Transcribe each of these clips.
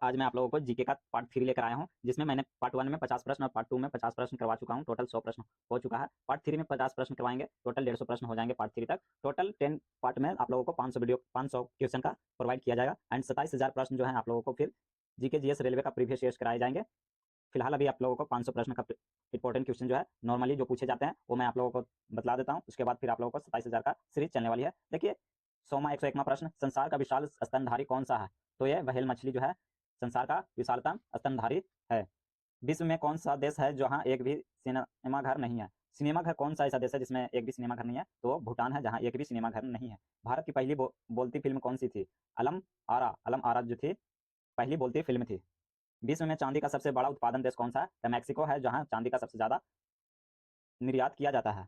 आज मैं आप लोगों को जीके का पार्ट 3 लेकर आया हूं, जिसमें मैंने पार्ट 1 में 50 प्रश्न और पार्ट 2 में 50 प्रश्न करवा चुका हूं। टोटल 100 प्रश्न हो चुका है। पार्ट 3 में 50 प्रश्न करवाएंगे, टोटल 150 प्रश्न हो जाएंगे पार्ट 3 तक। टोटल 10 पार्ट में आप लोगों को 500 क्वेश्चन का प्रोवाइड किया जाएगा एंड 27,000 प्रश्न जो है आप लोगों को फिर जीके जीएस रेलवे का प्रीवियस ईयर्स कराए जाएंगे। फिलहाल अभी आप लोगों को 500 प्रश्न का इंपॉर्टेंट क्वेश्चन जो है नॉर्मली जो पूछे जाते हैं वो मैं आप लोगों को बता देता हूँ। उसके बाद फिर आप लोगों को 27,000 का सीरीज चलने वाली है। देखिए 101वां प्रश्न, संसार का विशाल स्तनधारी कौन सा है? तो ये व्हेल मछली जो है संसार का विशालतम स्तनधारी है। विश्व में कौन सा देश है जहाँ एक भी सिनेमाघर नहीं है? सिनेमाघर कौन सा ऐसा देश है जिसमें एक भी सिनेमाघर नहीं है? तो भूटान है, जहाँ एक भी सिनेमाघर नहीं है। भारत की पहली बोलती फिल्म कौन सी थी? अलम आरा जो थी पहली बोलती फिल्म थी। विश्व में चांदी का सबसे बड़ा उत्पादन देश कौन सा है? तो मैक्सिको है, जहाँ चांदी का सबसे ज्यादा निर्यात किया जाता है।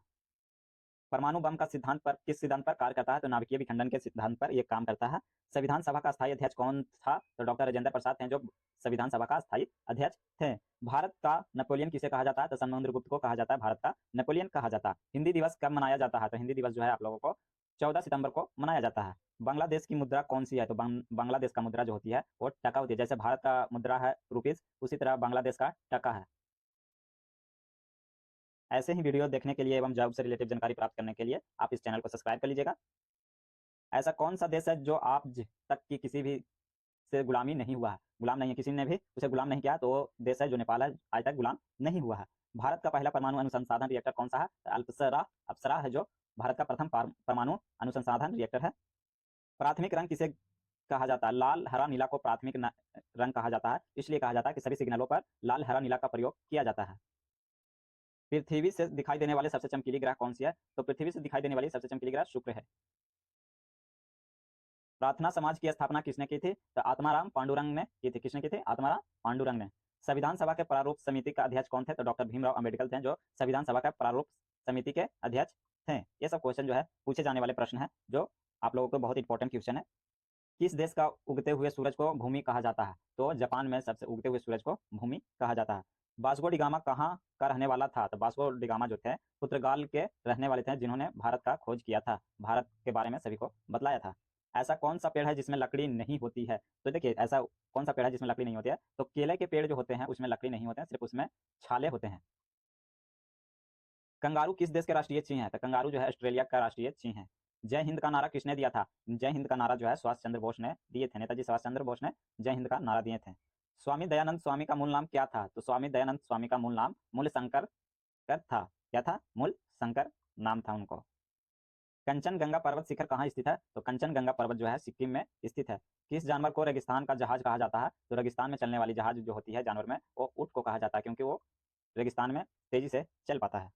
परमाणु बम का सिद्धांत पर किस सिद्धांत पर कार्य करता है? तो नाभिकीय विखंडन के सिद्धांत पर यह काम करता है। संविधान सभा का स्थायी अध्यक्ष कौन था? तो डॉक्टर राजेंद्र प्रसाद थे, जो संविधान सभा का स्थायी अध्यक्ष थे। भारत का नेपोलियन किसे कहा जाता है? तो समुद्रगुप्त को कहा जाता है भारत का नेपोलियन कहा जाता है। हिंदी दिवस कब मनाया जाता है? तो हिंदी दिवस जो है आप लोगों को 14 सितंबर को मनाया जाता है। बांग्लादेश की मुद्रा कौन सी है? तो बांग्लादेश का मुद्रा जो होती है वो टका होती है। जैसे भारत का मुद्रा है रुपीज, उसी तरह बांग्लादेश का टका है। ऐसे ही वीडियो देखने के लिए एवं जॉब से रिलेटेड जानकारी प्राप्त करने के लिए आप इस चैनल को सब्सक्राइब कर लीजिएगा। ऐसा कौन सा देश है जो आज तक की किसी भी से गुलामी नहीं हुआ है? गुलाम नहीं है, किसी ने भी उसे गुलाम नहीं किया, तो वो देश है जो नेपाल है, आज तक गुलाम नहीं हुआ है। भारत का पहला परमाणु अनुसंधान रिएक्टर कौन सा है? तो अप्सरा है, जो भारत का प्रथम परमाणु अनुसंधान रिएक्टर है। प्राथमिक रंग किसे कहा जाता है? लाल हरा नीला को प्राथमिक रंग कहा जाता है। इसलिए कहा जाता है कि सभी सिग्नलों पर लाल हरा नीला का प्रयोग किया जाता है। पृथ्वी से दिखाई देने वाले सबसे चमकीली ग्रह कौन सी है? तो पृथ्वी से दिखाई देने वाली सबसे चमकीली ग्रह शुक्र है। प्रार्थना समाज की स्थापना किसने की थी? तो आत्माराम पांडुरंग ने की थी। किसने की थी? आत्माराम पांडुरंग ने। संविधान सभा के प्रारूप समिति का अध्यक्ष कौन थे? तो डॉक्टर भीमराव अंबेडकर थे, जो संविधान सभा का प्रारूप समिति के अध्यक्ष थे। ये सब क्वेश्चन जो है पूछे जाने वाले प्रश्न है, जो आप लोगों को बहुत इंपॉर्टेंट क्वेश्चन है। किस देश का उगते हुए सूरज को भूमि कहा जाता है? तो जापान में सबसे उगते हुए सूरज को भूमि कहा जाता है। वास्को डी गामा कहाँ का रहने वाला था? तो वास्को डी गामा जो थे पुर्तगाल के रहने वाले थे, जिन्होंने भारत का खोज किया था, भारत के बारे में सभी को बतलाया था। ऐसा कौन सा पेड़ है जिसमें लकड़ी नहीं होती है? तो देखिए ऐसा कौन सा पेड़ है जिसमें लकड़ी नहीं होती है? तो केले के पेड़ जो होते हैं उसमें लकड़ी नहीं होते हैं, सिर्फ उसमें छाले होते हैं। कंगारू किस देश के राष्ट्रीय चिन्ह है? तो कंगारू जो है ऑस्ट्रेलिया का राष्ट्रीय चिन्ह है। जय हिंद का नारा किसने दिया था? जय हिंद का नारा जो है सुभाष चंद्र बोस ने दिए थे। नेताजी सुभाष चंद्र बोस ने जय हिंद का नारा दिए थे। स्वामी दयानंद स्वामी का मूल नाम क्या था? तो स्वामी दयानंद स्वामी का मूल नाम मूल शंकर कर था। क्या था? मूल शंकर नाम था उनको। कंचनजंगा पर्वत शिखर कहाँ स्थित है? तो कंचनजंगा पर्वत जो है सिक्किम में स्थित है। किस जानवर को रेगिस्तान का जहाज कहा जाता है? तो रेगिस्तान में चलने वाली जहाज जो होती है जानवर में, वो ऊंट को कहा जाता है, क्योंकि वो रेगिस्तान में तेजी से चल पाता है।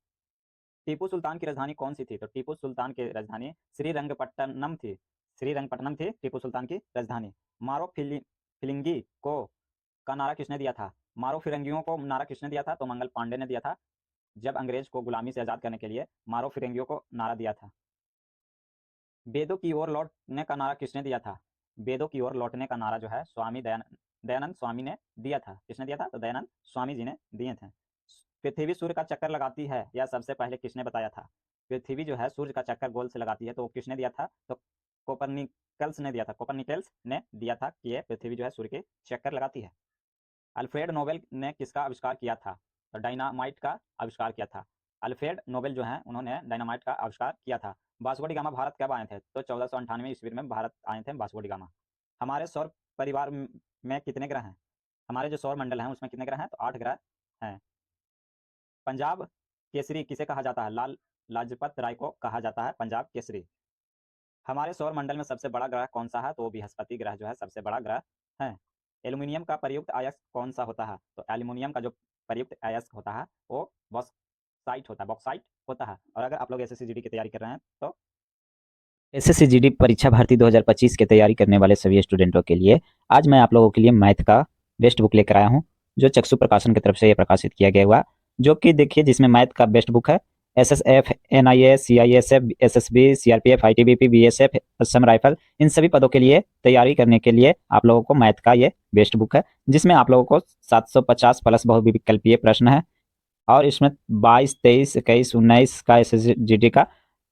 टीपू सुल्तान की राजधानी कौन सी थी? तो टीपू सुल्तान की राजधानी श्रीरंगपट्टनम थी। श्रीरंगपट्टनम थी टीपू सुल्तान की राजधानी। मारो फिलिंगी को का नारा किसने दिया था? मारो फिरंगियों को नारा किसने दिया था? तो मंगल पांडे ने दिया था, जब अंग्रेज को गुलामी से आजाद करने के लिए मारो फिरंगियों को नारा दिया था। वेदों की ओर लौटने का नारा किसने दिया था? वेदों की ओर लौटने का नारा जो है स्वामी दयानंद स्वामी ने दिया था। किसने दिया था? तो दयानंद स्वामी जी ने दिए थे। पृथ्वी सूर्य का चक्कर लगाती है, यह सबसे पहले किसने बताया था? पृथ्वी जो है सूर्य का चक्कर गोल से लगाती है, तो किसने दिया था? तो कोपरनिकल्स ने दिया था। कोपरनिकल्स ने दिया था कि ये पृथ्वी जो है सूर्य के चक्कर लगाती है। अल्फ्रेड नोबेल ने किसका आविष्कार किया था? तो डायनामाइट का आविष्कार किया था। अल्फ्रेड नोबेल जो है उन्होंने डायनामाइट का आविष्कार किया था। वास्को डी गामा भारत कब आए थे? तो 1498 ईस्वी में भारत आए थे वास्को डी गामा। हमारे सौर परिवार में कितने ग्रह हैं? हमारे जो सौर मंडल हैं उसमें कितने ग्रह हैं? तो 8 ग्रह हैं। पंजाब केसरी किसे कहा जाता है? लाल लाजपत राय को कहा जाता है पंजाब केसरी। हमारे सौर मंडल में सबसे बड़ा ग्रह कौन सा है? तो बृहस्पति ग्रह जो है सबसे बड़ा ग्रह है। एल्यूमिनियम का प्रयुक्त अयस्क कौन सा होता है? तो एल्यूमिनियम का जो प्रयुक्त अयस्क होता है वो बॉक्साइट होता है। और अगर आप लोग एसएससी की तैयारी कर रहे हैं तो एसएससी परीक्षा भर्ती 2025 की तैयारी करने वाले सभी स्टूडेंटों के लिए आज मैं आप लोगों के लिए मैथ का बेस्ट बुक लेकर आया हूं, जो चक्षु प्रकाशन की तरफ से ये प्रकाशित किया गया हुआ, जो कि देखिए जिसमें मैथ का बेस्ट बुक है। SSF, NIA, CISF, SSB, CRPF, ITBP, BSF, Assam rifle, इन सभी पदों के लिए तैयारी करने के लिए आप लोगों को मैथ का ये बेस्ट बुक है, जिसमें आप लोगों को 750 प्लस बहुविकल्पीय प्रश्न है। और इसमें 22, 23, 21, 19 का एसएसजी का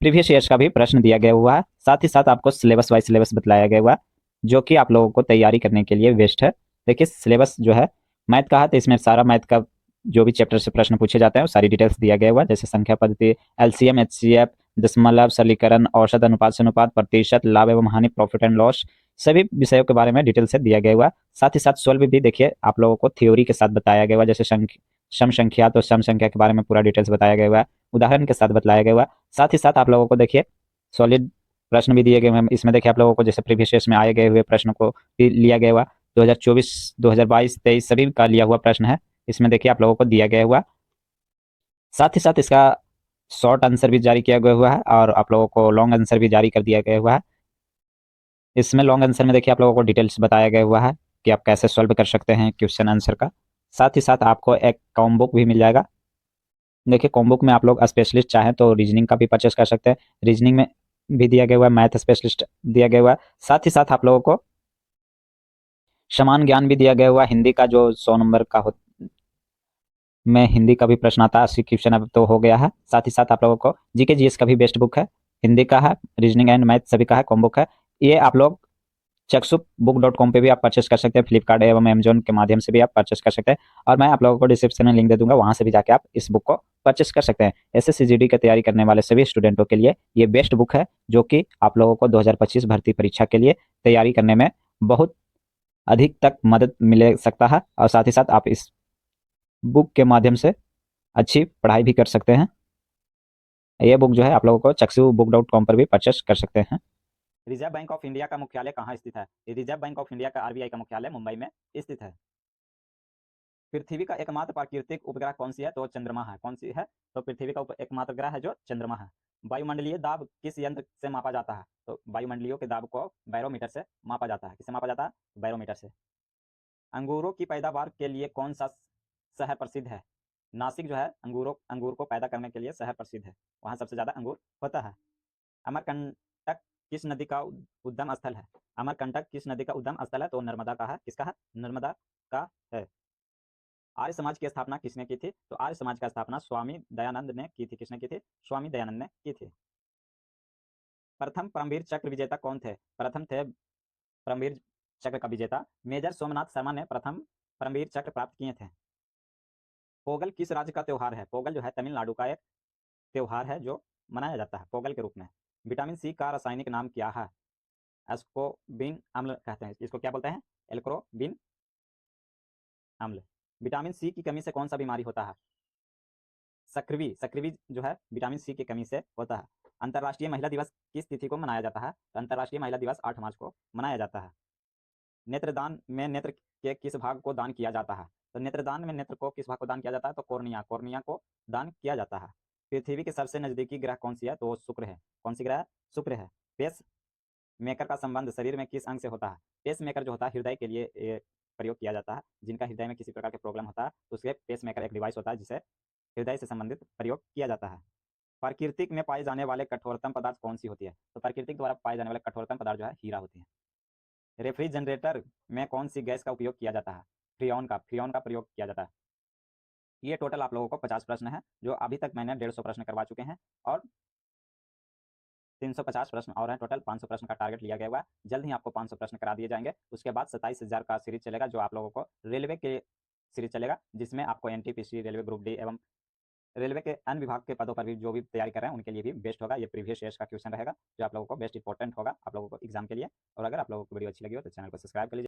प्रीवियस ईयर्स का भी प्रश्न दिया गया हुआ है। साथ ही साथ आपको सिलेबस वाइज सिलेबस बतलाया गया हुआ है, जो कि आप लोगों को तैयारी करने के लिए बेस्ट है। देखिए सिलेबस जो है मैथ का है, तो इसमें सारा मैथ का जो भी चैप्टर से प्रश्न पूछे जाते हैं वो सारी डिटेल्स दिया गया हुआ है, जैसे संख्या पद्धति, एलसीएम, एचसीएफ, दशमलव, सरलीकरण, औसत, अनुपात से अनुपात, प्रतिशत, लाभ एवं हानि, प्रॉफिट एंड लॉस, सभी विषयों के बारे में डिटेल से दिया गया हुआ है। साथ ही साथ सोल्व भी देखिए आप लोगों को थ्योरी के साथ बताया गया हुआ है, जैसे सम संख्या, तो सम संख्या के बारे में पूरा डिटेल्स बताया गया हुआ है, उदाहरण के साथ बताया गया हुआ है। साथ ही साथ आप लोगों को देखिए सॉलिड प्रश्न भी दिए गए हैं इसमें। देखिए आप लोगों को जैसे प्रीवियस ईयर्स में आए गए हुए प्रश्न को भी लिया गया हुआ, 2024, 2022, 23 सभी का लिया हुआ प्रश्न है इसमें, देखिए आप लोगों को दिया गया हुआ। साथ ही साथ इसका शॉर्ट आंसर भी जारी किया गया हुआ है और आप लोगों को लॉन्ग आंसर भी जारी कर दिया गया हुआ है। इसमें लॉन्ग आंसर में देखिए आप लोगों को डिटेल्स बताया गया हुआ है कि आप कैसे सॉल्व कर सकते हैं क्वेश्चन आंसर का। साथ ही साथ आपको एक कॉम बुक भी मिल जाएगा। देखिए कॉम बुक में आप लोग स्पेशलिस्ट चाहें तो रीजनिंग का भी परचेस कर सकते हैं, रीजनिंग में भी दिया गया हुआ है, मैथ स्पेशलिस्ट दिया गया हुआ है। साथ ही साथ आप लोगों को समान ज्ञान भी दिया गया हुआ है, हिंदी का जो 100 नंबर का में हिंदी का भी प्रश्न आता है, 80 क्वेश्चन अब तो हो गया है। साथ ही साथ आप लोगों को जीके जीएस का भी बेस्ट बुक है, हिंदी का है, रीजनिंग एंड मैथ सभी का है, कॉम बुक है। ये आप लोग चक्षुबुक.com पे भी आप परचेस कर सकते हैं, फ्लिपकार्ट एवं अमेजोन के माध्यम से भी आप परचेस कर सकते हैं, और मैं आप लोगों को डिस्क्रिप्शन में लिंक दे दूंगा, वहां से भी जाके आप इस बुक को परचेस कर सकते हैं। एसएससी जीडी की तैयारी करने वाले सभी स्टूडेंटों के लिए ये बेस्ट बुक है, जो कि आप लोगों को 2025 भर्ती परीक्षा के लिए तैयारी करने में बहुत अधिक तक मदद मिल सकता है, और साथ ही साथ आप इस बुक के माध्यम से अच्छी पढ़ाई भी कर सकते हैं। ये बुक जो है आप लोगों को चक्षुबुक.com पर भी परचेस कर सकते हैं। रिजर्व बैंक ऑफ इंडिया का मुख्यालय कहाँ स्थित है? रिजर्व बैंक ऑफ इंडिया का आरबीआई का मुख्यालय मुंबई में स्थित है। पृथ्वी का एकमात्र प्राकृतिक उपग्रह कौन सी है? तो चंद्रमा है। कौन सी है? तो पृथ्वी का एकमात्र ग्रह है जो चंद्रमा है। वायुमंडलीय दाब किस यंत्र से मापा जाता है? तो वायुमंडलीय के दाब को बैरोमीटर से मापा जाता है। किससे मापा जाता है? बैरोमीटर से। अंगूरों की पैदावार के लिए कौन सा शहर प्रसिद्ध है? नासिक जो है अंगूर को पैदा करने के लिए शहर प्रसिद्ध है, वहाँ सबसे ज़्यादा अंगूर होता है। अमरकंटक किस नदी का उद्गम स्थल है? अमरकंटक किस नदी का उद्गम स्थल है? तो नर्मदा का है। किसका है? नर्मदा का है। आर्य समाज की स्थापना किसने की थी? तो आर्य समाज का स्थापना स्वामी दयानंद ने की थी। किसने की थी? स्वामी दयानंद ने की थी। प्रथम परमवीर चक्र विजेता कौन थे? प्रथम थे परमवीर चक्र का विजेता मेजर सोमनाथ शर्मा ने प्रथम परमवीर चक्र प्राप्त किए थे। पोगल किस राज्य का त्योहार है? पोगल जो है तमिलनाडु का एक त्योहार है जो मनाया जाता है पोगल के रूप में। विटामिन सी का रासायनिक नाम क्या है? एस्कोबिन अम्ल कहते हैं इसको। क्या बोलते हैं? एल्क्रोबिन अम्ल। विटामिन सी की कमी से कौन सा बीमारी होता है? सक्रिवी। सक्रिवी जो है विटामिन सी की कमी से होता है। अंतर्राष्ट्रीय महिला दिवस किस तिथि को मनाया जाता है? तो अंतर्राष्ट्रीय महिला दिवस 8 मार्च को मनाया जाता है। नेत्रदान में नेत्र के किस भाग को दान किया जाता है? तो नेत्रदान में नेत्र को किस भाग को दान किया जाता है? तो कोर्निया। कोर्निया को दान किया जाता है। पृथ्वी के सबसे नजदीकी ग्रह कौन सी है? तो वो शुक्र है। कौन सी ग्रह? शुक्र है। पेस मेकर का संबंध शरीर में किस अंग से होता है? पेस मेकर जो होता है हृदय के लिए प्रयोग किया जाता है। जिनका हृदय में किसी प्रकार के प्रॉब्लम होता है तो उसके पेस मेकर एक डिवाइस होता है जिसे हृदय से संबंधित प्रयोग किया जाता है। प्राकृतिक में पाए जाने वाले कठोरतम पदार्थ कौन सी होती है? तो प्राकृतिक द्वारा पाए जाने वाले कठोरतम पदार्थ जो है हीरा होती है। रेफ्रिजरेटर में कौन सी गैस का उपयोग किया जाता है? फ्रियोन का प्रयोग किया जाता है। ये टोटल आप लोगों को 50 प्रश्न है, जो अभी तक मैंने 150 प्रश्न करवा चुके हैं, और 350 प्रश्न और हैं। टोटल 500 प्रश्न का टारगेट लिया गया हुआ है। जल्द ही आपको 500 प्रश्न करा दिए जाएंगे। उसके बाद 27,000 का सीरीज चलेगा, जो आप लोगों को रेलवे के सीरीज चलेगा, जिसमें आपको एनटीपीसी, रेलवे ग्रुप डी एवं रेलवे के अन्य विभाग के पदों पर भी जो भी तैयारी कर रहे हैं उनके लिए भी बेस्ट होगा। ये प्रीवियस ईयर्स का क्वेश्चन रहेगा, जो आप लोगों को बेस्ट इंपॉर्टेंट होगा आप लोगों को एग्जाम के लिए। और अगर आप लोगों को वीडियो अच्छी लगी हो तो चैनल को सब्सक्राइब कर लीजिए।